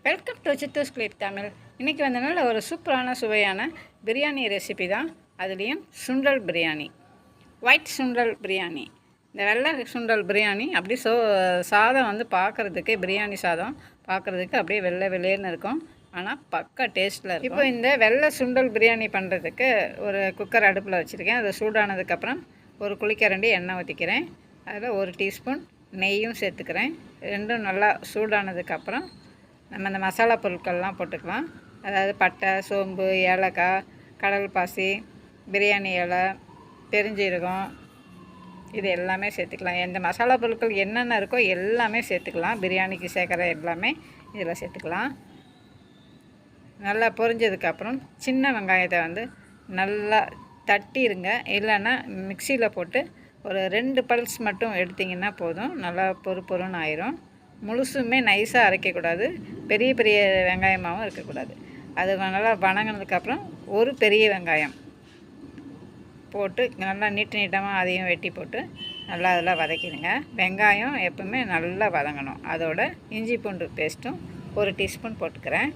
Welcome to சித்தூஸ் clip Tamil. இன்றைக்கி வந்தனால ஒரு சூப்பரான சுவையான பிரியாணி ரெசிபி தான். அதுலேயும் சுண்டல் பிரியாணி, ஒயிட் சுண்டல் பிரியாணி. இந்த வெள்ளை சுண்டல் பிரியாணி அப்படி சாதம் வந்து பார்க்குறதுக்கு, பிரியாணி சாதம் பார்க்குறதுக்கு அப்படியே வெள்ளை வெள்ளையர்னு இருக்கும். ஆனால் பக்கா டேஸ்ட்டில் இருக்கும். இப்போ இந்த வெள்ளை சுண்டல் பிரியாணி பண்ணுறதுக்கு ஒரு குக்கர் அடுப்பில் வச்சுருக்கேன். அது சூடானதுக்கப்புறம் ஒரு குழிக்கரண்டி எண்ணெய் ஊற்றிக்கிறேன். அதில் ஒரு டீஸ்பூன் நெய்யும் சேர்த்துக்கிறேன். ரெண்டும் நல்லா சூடானதுக்கப்புறம் நம்ம இந்த மசாலா பொருட்கள்லாம் போட்டுக்கலாம். அதாவது பட்டை, சோம்பு, ஏலக்காய், கடல் பாசி, பிரியாணி இலை, பெருஞ்சீரகம், இது எல்லாமே சேர்த்துக்கலாம். எந்த மசாலா பொருட்கள் என்னென்ன இருக்கோ எல்லாமே சேர்த்துக்கலாம். பிரியாணிக்கு சேர்க்குற எல்லாமே இதில் சேர்த்துக்கலாம். நல்லா பொரிஞ்சதுக்கப்புறம் சின்ன வெங்காயத்தை வந்து நல்லா தட்டிடுங்க. இல்லைன்னா மிக்சியில் போட்டு ஒரு 2 பல்ஸ் மட்டும் எடுத்திங்கன்னா போதும். நல்லா பொறுன்னு ஆயிரும். முழுசுமே நைஸாக அரைக்கக்கூடாது, பெரிய பெரிய வெங்காயமாகவும் இருக்கக்கூடாது. அது நல்லா வணங்கினதுக்கப்புறம் ஒரு பெரிய வெங்காயம் போட்டு நல்லா நீட்டமாக அதையும் வெட்டி போட்டு நல்லா அதில் வதக்கிடுங்க. வெங்காயம் எப்பவுமே நல்லா வதங்கணும். அதோட இஞ்சி பூண்டு பேஸ்ட்டும் ஒரு டீஸ்பூன் போட்டுக்கிறேன்.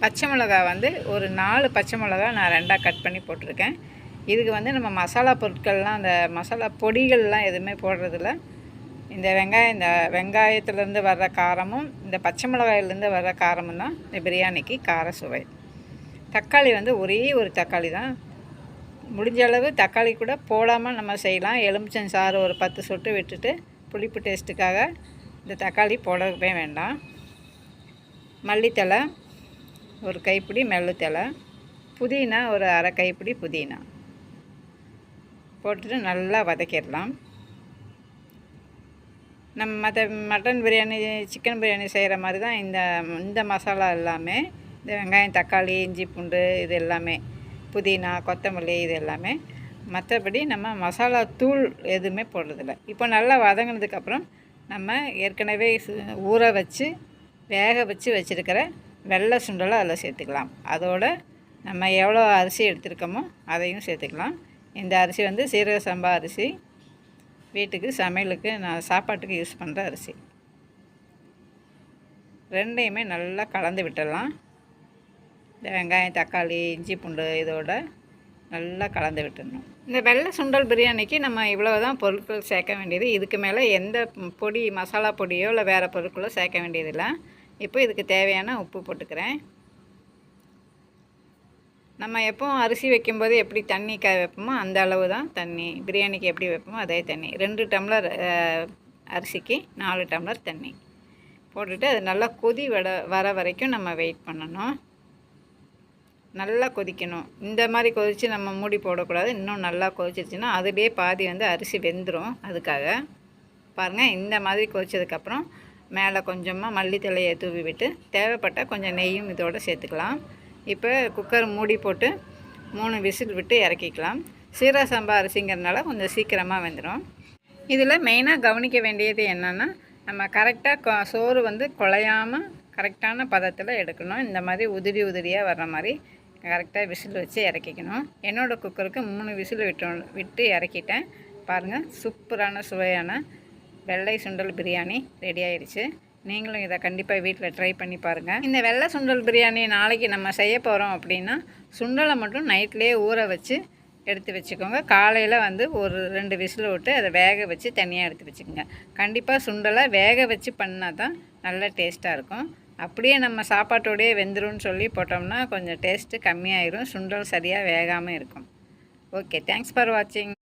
பச்சை மிளகா வந்து ஒரு 4 பச்சை மிளகா நான் 2ஆக கட் பண்ணி போட்டிருக்கேன். இதுக்கு வந்து நம்ம மசாலா பொருட்கள்லாம், அந்த மசாலா பொடிகள்லாம் எதுவுமே போடுறதில்ல. இந்த வெங்காயத்துலேருந்து வர்ற காரமும் இந்த பச்சை மிளகாயிலேருந்து வர்ற காரமும் தான் இந்த பிரியாணிக்கு கார சுவை. தக்காளி வந்து ஒரே ஒரு தக்காளி தான். முடிஞ்ச அளவு தக்காளி கூட போடாமல் நம்ம செய்யலாம். எலுமிச்சம் சாறு ஒரு 10 சொட்டு விட்டுட்டு புளிப்பு டேஸ்ட்டுக்காக இந்த தக்காளி போடவே வேண்டாம். மல்லித்தலை ஒரு கைப்பிடி, மெல்லுத்தலை, புதினா ஒரு அரை கைப்பிடி புதினா போட்டுட்டு நல்லா வதக்கிடலாம். நம்ம மட்டன் பிரியாணி, சிக்கன் பிரியாணி செய்கிற மாதிரி தான் இந்த மசாலா எல்லாமே. இந்த வெங்காயம், தக்காளி, இஞ்சி பூண்டு, இது எல்லாமே, புதினா, கொத்தமல்லி, இது எல்லாமே. மற்றபடி நம்ம மசாலா தூள் எதுவுமே போடுறதில்ல. இப்போ நல்லா வதங்கினதுக்கப்புறம் நம்ம ஏற்கனவே ஊற வச்சு வேக வச்சு வச்சுருக்கிற வெள்ளை சுண்டலை அதில் சேர்த்துக்கலாம். அதோட நம்ம எவ்வளோ அரிசி எடுத்துருக்கோமோ அதையும் சேர்த்துக்கலாம். இந்த அரிசி வந்து சீரக சம்பா அரிசி, வீட்டுக்கு சமையலுக்கு நான் சாப்பாட்டுக்கு யூஸ் பண்ணுற அரிசி. ரெண்டையுமே நல்லா கலந்து விட்டுடலாம். இந்த வெங்காயம், தக்காளி, இஞ்சி பூண்டு இதோட நல்லா கலந்து விட்டுடணும். இந்த வெள்ளை சுண்டல் பிரியாணிக்கு நம்ம இவ்வளோ தான் பொருட்கள் சேர்க்க வேண்டியது. இதுக்கு மேலே எந்த பொடி, மசாலா பொடியோ இல்லை வேறு பொருட்களோ சேர்க்க வேண்டியதில்லை. இப்போ இதுக்கு தேவையான உப்பு போட்டுக்கிறேன். நம்ம எப்போவும் அரிசி வைக்கும்போது எப்படி தண்ணி வைப்போமோ அந்த அளவு தான் தண்ணி. பிரியாணிக்கு எப்படி வைப்போமோ அதே தண்ணி. 2 டம்ளர் அரிசிக்கு 4 டம்ளர் தண்ணி போட்டுட்டு அது நல்லா கொதி வர வரைக்கும் நம்ம வெயிட் பண்ணணும். நல்லா கொதிக்கணும். இந்த மாதிரி கொதித்து நம்ம மூடி போடக்கூடாது. இன்னும் நல்லா கொதிச்சிருச்சுன்னா அதுலேயே பாதி வந்து அரிசி வெந்துடும். அதுக்காக பாருங்கள், இந்த மாதிரி கொதிச்சதுக்கப்புறம் மேலே கொஞ்சமாக மல்லித்தலையை தூவி விட்டு தேவைப்பட்டால் கொஞ்சம் நெய்யும் இதோடு சேர்த்துக்கலாம். இப்போ குக்கர் மூடி போட்டு 3 விசில் விட்டு இறக்கிக்கலாம். சீரக சம்பா அரிசிங்கிறதுனால கொஞ்சம் சீக்கிரமாக வெந்துடும். இதில் மெயினாக கவனிக்க வேண்டியது என்னென்னா, நம்ம கரெக்டாக சோறு வந்து குழையாமல் கரெக்டான பதத்தில் எடுக்கணும். இந்த மாதிரி உதிரியாக வர்ற மாதிரி கரெக்டாக விசில் வச்சு இறக்கிக்கணும். என்னோடய குக்கருக்கு 3 விசில் விட்டு இறக்கிட்டேன். பாருங்கள், சூப்பரான சுவையான வெள்ளை சுண்டல் பிரியாணி ரெடி ஆயிடுச்சு. நீங்களும் இதை கண்டிப்பாக வீட்டில் ட்ரை பண்ணி பாருங்கள். இந்த வெள்ளை சுண்டல் பிரியாணி நாளைக்கு நம்ம செய்ய போகிறோம் அப்படின்னா, சுண்டலை மட்டும் நைட்லேயே ஊற வச்சு எடுத்து வச்சுக்கோங்க. காலையில் வந்து ஒரு 2 விசில் விட்டு அதை வேக வச்சு தனியாக எடுத்து வச்சுக்கோங்க. கண்டிப்பாக சுண்டலை வேக வச்சு பண்ணால் தான் நல்ல டேஸ்ட்டாக இருக்கும். அப்படியே நம்ம சாப்பாட்டோடையே வெந்துரும்னு சொல்லி போட்டோம்னா கொஞ்சம் டேஸ்ட்டு கம்மியாயிரும். சுண்டல் சரியாக வேகாமல் இருக்கும். ஓகே, தேங்க்ஸ் ஃபார் வாட்சிங்.